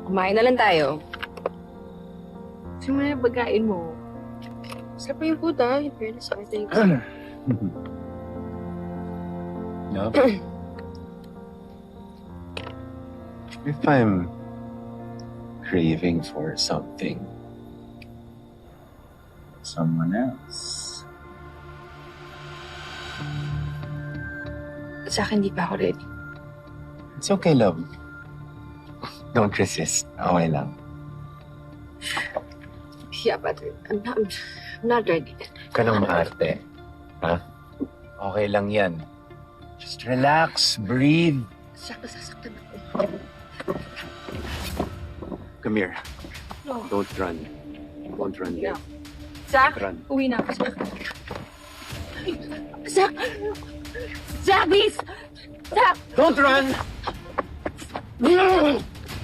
Kumain na lang tayo. Sino mo na yung pagkain mo? Sarap pa yung food, ha? In fairness, I think. No? If I'm craving for something, someone else. Sa akin, di pa ako ready. It's okay, love. Don't resist. Okay lang. Yeah, but I'm not ready. Ka nang maarte. Ha? Okay lang yan. Just relax, breathe. Sasaktan ako. Come here. No. Don't run. Don't run No. yet. Zach, Run. uwi na ako. Zach! Zach, please! Zach! Don't run!